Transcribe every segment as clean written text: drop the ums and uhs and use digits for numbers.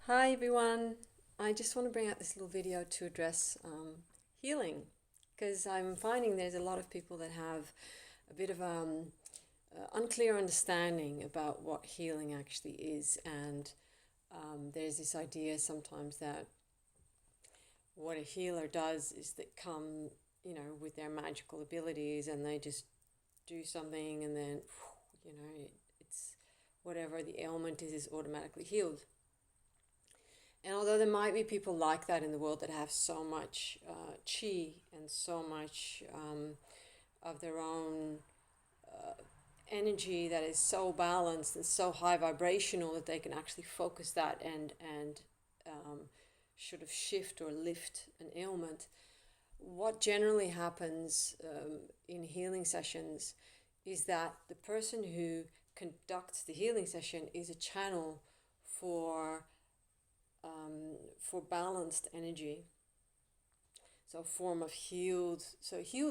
Hi everyone, I just want to bring out this little video to address healing, because I'm finding there's a lot of people that have a bit of unclear understanding about what healing actually is, and there's this idea sometimes that what a healer does is that come, with their magical abilities, and they just do something and then, it's whatever the ailment is automatically healed. And although there might be people like that in the world that have so much chi and so much of their own energy that is so balanced and so high vibrational that they can actually focus that and sort of shift or lift an ailment, what generally happens in healing sessions is that the person who conducts the healing session is a channel for balanced energy. So a form of healed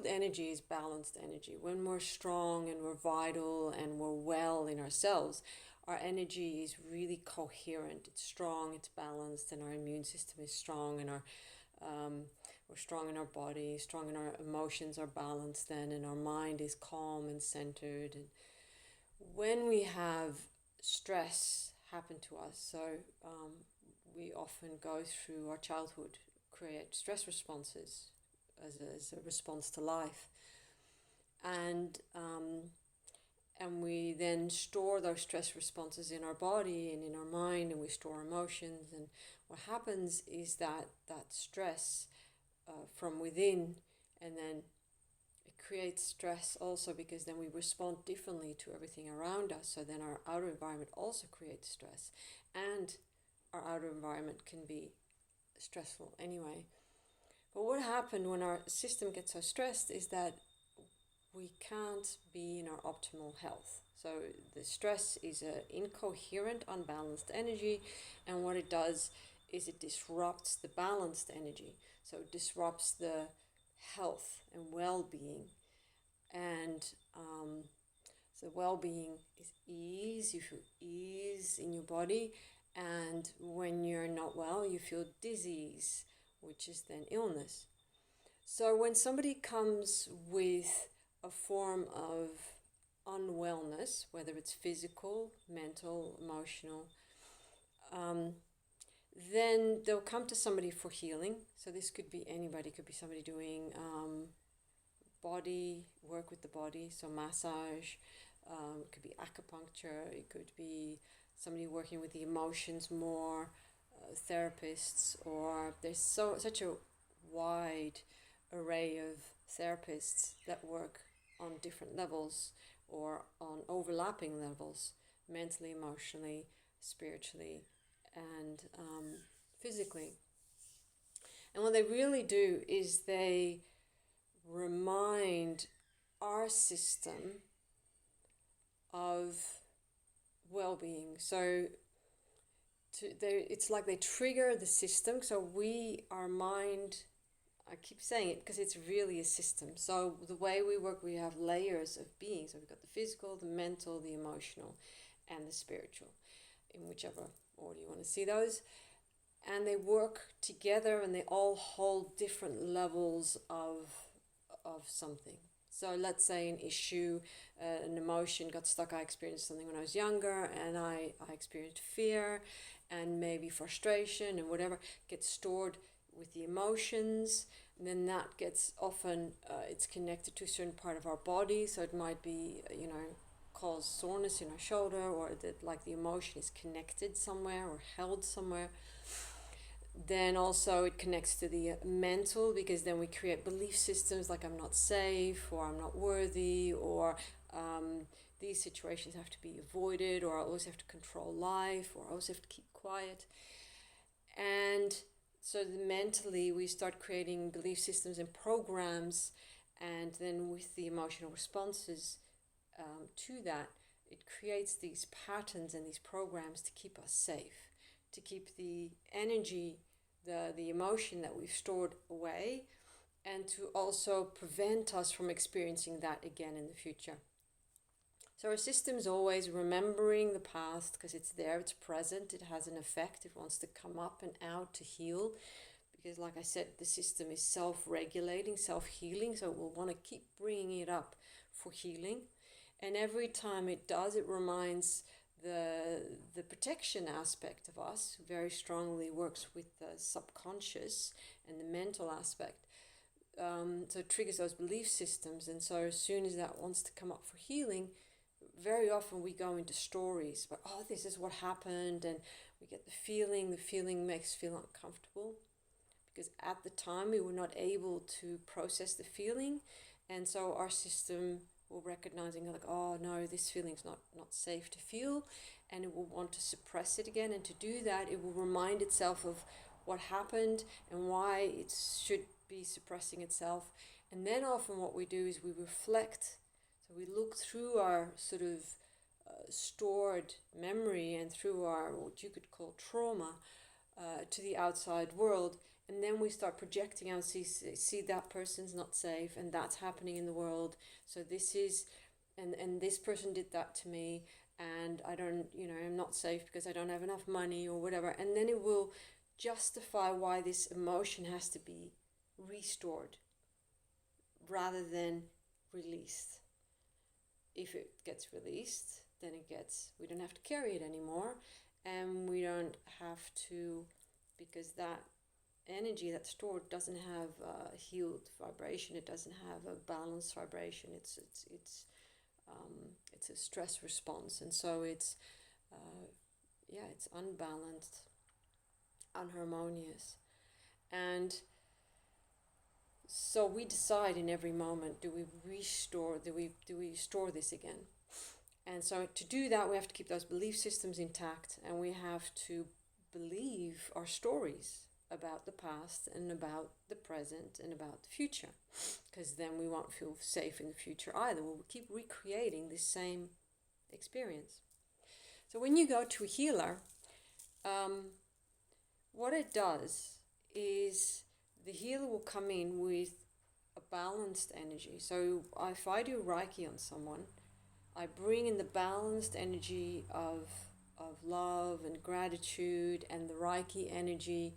energy is balanced energy. When we're strong and we're vital and we're well in ourselves, our energy is really coherent. It's strong, it's balanced, and our immune system is strong, and we're strong in our body, strong in our emotions are balanced then, and our mind is calm and centered. And when we have stress happen to us, so we often go through our childhood, create stress responses as a response to life, and we then store those stress responses in our body and in our mind, and we store emotions. And what happens is that stress from within, and then it creates stress also because then we respond differently to everything around us. So then our outer environment also creates stress, and our outer environment can be stressful anyway. But what happened when our system gets so stressed is that we can't be in our optimal health. So the stress is an incoherent, unbalanced energy, and what it does is it disrupts the balanced energy. So it disrupts the health and well-being. And so well-being is ease. You feel ease in your body, and when you're not well, you feel disease, which is then illness. So when somebody comes with a form of unwellness, whether it's physical, mental, emotional, then they'll come to somebody for healing. So this could be anybody. It could be somebody doing body work with the body, so massage. It could be acupuncture. It could be somebody working with the emotions more, therapists, or there's such a wide array of therapists that work on different levels or on overlapping levels, mentally, emotionally, spiritually, and physically. And what they really do is they remind our system of well-being. So it's like they trigger the system. So our mind, I keep saying it because it's really a system. So the way we work, we have layers of being. So we've got the physical, the mental, the emotional, and the spiritual, in whichever order you want to see those. And they work together, and they all hold different levels of something. So let's say an issue, an emotion got stuck. I experienced something when I was younger, and I experienced fear and maybe frustration and whatever gets stored with the emotions. And then that gets often, it's connected to a certain part of our body. So it might be, cause soreness in our shoulder, or that like the emotion is connected somewhere or held somewhere. Then also it connects to the mental, because then we create belief systems like I'm not safe, or I'm not worthy, or these situations have to be avoided, or I always have to control life, or I always have to keep quiet. And so mentally we start creating belief systems and programs, and then with the emotional responses to that, it creates these patterns and these programs to keep us safe, to keep the energy, the emotion that we've stored away, and to also prevent us from experiencing that again in the future. So our system is always remembering the past because it's there, it's present, it has an effect, it wants to come up and out to heal. Because like I said, the system is self-regulating, self-healing, so it will want to keep bringing it up for healing. And every time it does, it reminds the protection aspect of us, who very strongly works with the subconscious and the mental aspect. So it triggers those belief systems, and so as soon as that wants to come up for healing, very often we go into stories, but oh, this is what happened, and we get the feeling makes us feel uncomfortable because at the time we were not able to process the feeling, and so our system will recognizing like, oh no, this feeling's not safe to feel, and it will want to suppress it again, and to do that it will remind itself of what happened and why it should be suppressing itself. And then often what we do is we reflect. So we look through our sort of stored memory and through our, what you could call trauma, to the outside world. And then we start projecting out, see that person's not safe and that's happening in the world. So this is, and this person did that to me, and I don't, I'm not safe because I don't have enough money or whatever. And then it will justify why this emotion has to be restored rather than released. If it gets released, then we don't have to carry it anymore, and we don't have to, because that energy that's stored doesn't have a healed vibration, it doesn't have a balanced vibration, it's a stress response, and so it's unbalanced, unharmonious. And so we decide in every moment, do we store this again? And so to do that, we have to keep those belief systems intact, and we have to believe our stories about the past and about the present and about the future, because then we won't feel safe in the future either. We'll keep recreating this same experience. So when you go to a healer, what it does is the healer will come in with a balanced energy. So if I do Reiki on someone, I bring in the balanced energy of love and gratitude and the Reiki energy,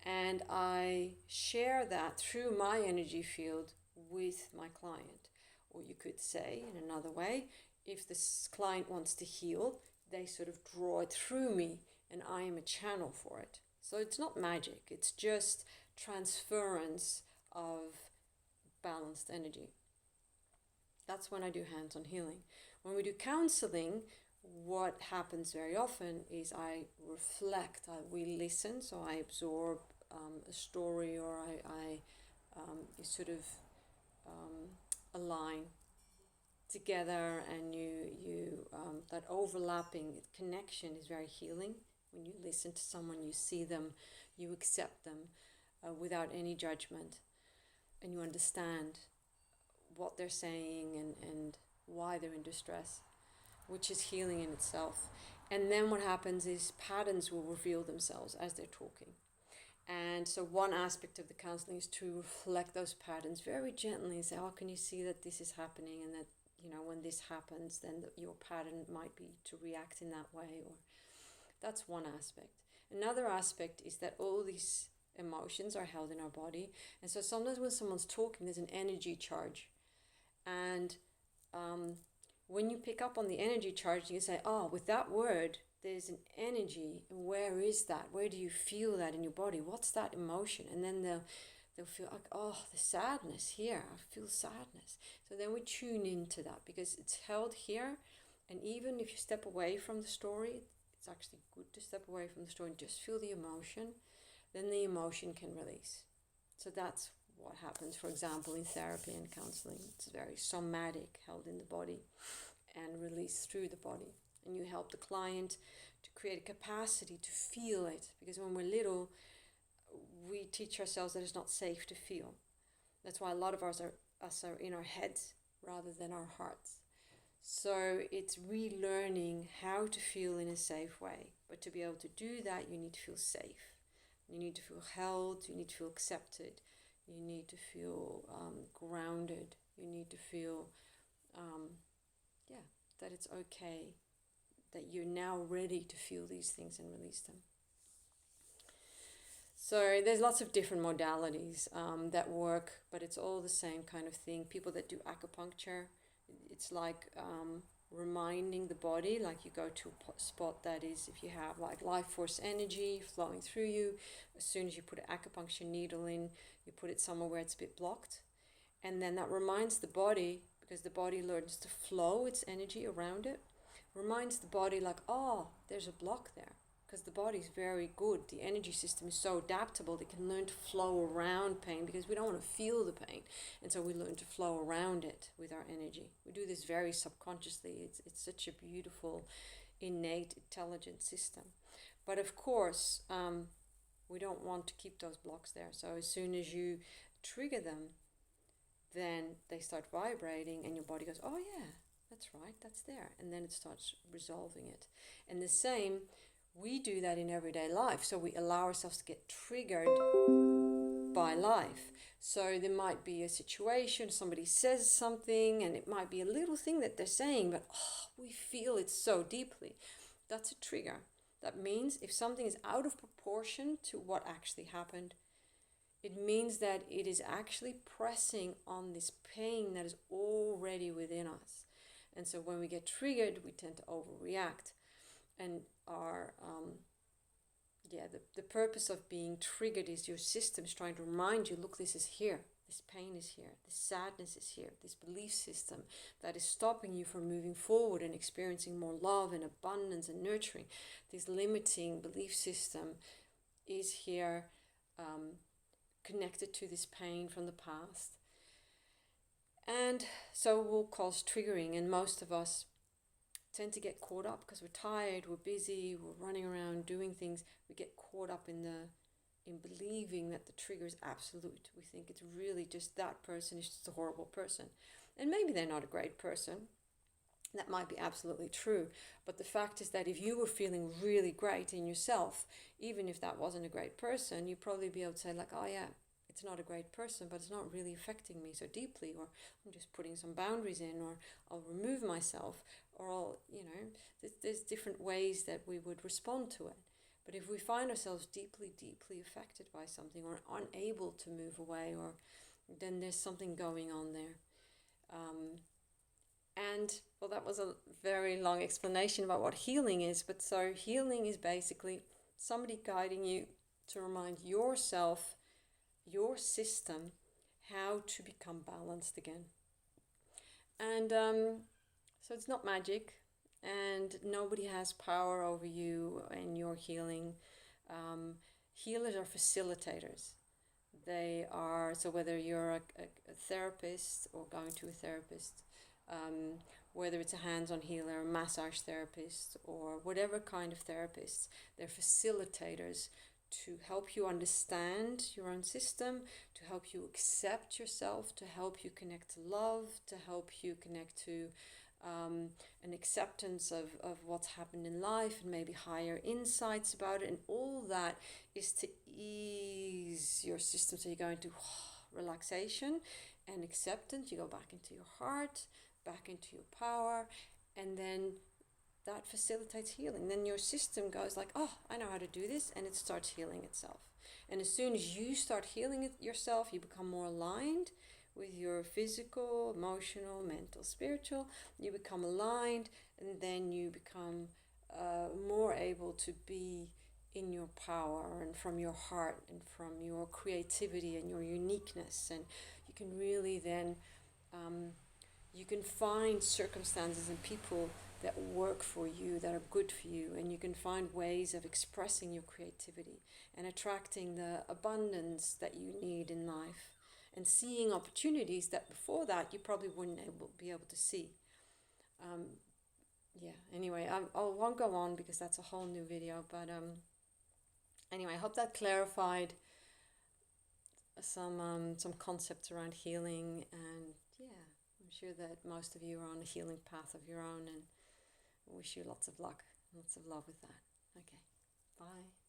and I share that through my energy field with my client. Or you could say in another way, if this client wants to heal, they sort of draw it through me and I am a channel for it. So it's not magic, it's just transference of balanced energy. That's when I do hands-on healing. When we do counseling, what happens very often is I reflect, we listen, so I absorb a story, or I sort of align together, and you that overlapping connection is very healing. When you listen to someone, you see them, you accept them without any judgment, and you understand what they're saying and why they're in distress, which is healing in itself. And then what happens is patterns will reveal themselves as they're talking. And so one aspect of the counseling is to reflect those patterns very gently and say, oh, can you see that this is happening, and that, when this happens, then your pattern might be to react in that way. Or that's one aspect. Another aspect is that all these emotions are held in our body. And so sometimes when someone's talking, there's an energy charge. And when you pick up on the energy charge, you say, oh, with that word, there's an energy. And where is that? Where do you feel that in your body? What's that emotion? And then they'll feel like, oh, the sadness here. I feel sadness. So then we tune into that because it's held here. And even if you step away from the story, it's actually good to step away from the story and just feel the emotion. Then the emotion can release. So that's what happens, for example, in therapy and counseling. It's very somatic, held in the body and released through the body. And you help the client to create a capacity to feel it. Because when we're little, we teach ourselves that it's not safe to feel. That's why a lot of us are in our heads rather than our hearts. So it's relearning how to feel in a safe way. But to be able to do that, you need to feel safe. You need to feel held. You need to feel accepted. You need to feel grounded. You need to feel, that it's okay, that you're now ready to feel these things and release them. So there's lots of different modalities that work, but it's all the same kind of thing. People that do acupuncture, it's like reminding the body, like you go to a spot that is, if you have like life force energy flowing through you, as soon as you put an acupuncture needle in, you put it somewhere where it's a bit blocked. And then that reminds the body, because the body learns to flow its energy around it, reminds the body like, oh, there's a block there. Because the body's very good. The energy system is so adaptable. They can learn to flow around pain because we don't want to feel the pain. And so we learn to flow around it with our energy. We do this very subconsciously. It's such a beautiful, innate, intelligent system. But of course, we don't want to keep those blocks there. So as soon as you trigger them, then they start vibrating and your body goes, oh yeah, that's right, that's there. And then it starts resolving it. And the same, we do that in everyday life. So we allow ourselves to get triggered by life. So there might be a situation, somebody says something, and it might be a little thing that they're saying, but we feel it so deeply. That's a trigger. That means if something is out of proportion to what actually happened, it means that it is actually pressing on this pain that is already within us. And so when we get triggered, we tend to overreact. And the purpose of being triggered is your system is trying to remind you, look, this is here. This pain is here. This sadness is here. This belief system that is stopping you from moving forward and experiencing more love and abundance and nurturing. This limiting belief system is here, connected to this pain from the past. And so it will cause triggering, and most of us tend to get caught up because we're tired, we're busy, we're running around doing things. We get caught up in believing that the trigger is absolute. We think it's really just that person is just a horrible person. And maybe they're not a great person. That might be absolutely true. But the fact is that if you were feeling really great in yourself, even if that wasn't a great person, you'd probably be able to say like, oh yeah, it's not a great person, but it's not really affecting me so deeply, or I'm just putting some boundaries in, or I'll remove myself, or I'll, there's different ways that we would respond to it. But if we find ourselves deeply, deeply affected by something, or unable to move away, or then there's something going on there. And well, that was a very long explanation about what healing is. But so healing is basically somebody guiding you to remind yourself, your system, how to become balanced again. And so it's not magic, and nobody has power over you and your healing. Healers are facilitators. They are, so whether you're a therapist or going to a therapist, whether it's a hands-on healer, a massage therapist, or whatever kind of therapist, they're facilitators to help you understand your own system, to help you accept yourself, to help you connect to love, to help you connect to an acceptance of what's happened in life, and maybe higher insights about it. And all that is to ease your system. So you go into relaxation and acceptance. You go back into your heart, back into your power, and then that facilitates healing. Then your system goes like, oh, I know how to do this, and it starts healing itself. And as soon as you start healing it yourself, you become more aligned with your physical, emotional, mental, spiritual. You become aligned, and then you become more able to be in your power and from your heart and from your creativity and your uniqueness. And you can really then, you can find circumstances and people that work for you, that are good for you, and you can find ways of expressing your creativity and attracting the abundance that you need in life, and seeing opportunities that before that you probably wouldn't be able to see. Anyway, I won't go on because that's a whole new video, but anyway, I hope that clarified some concepts around healing. And yeah, I'm sure that most of you are on a healing path of your own, and I wish you lots of luck, lots of love with that. Okay, bye.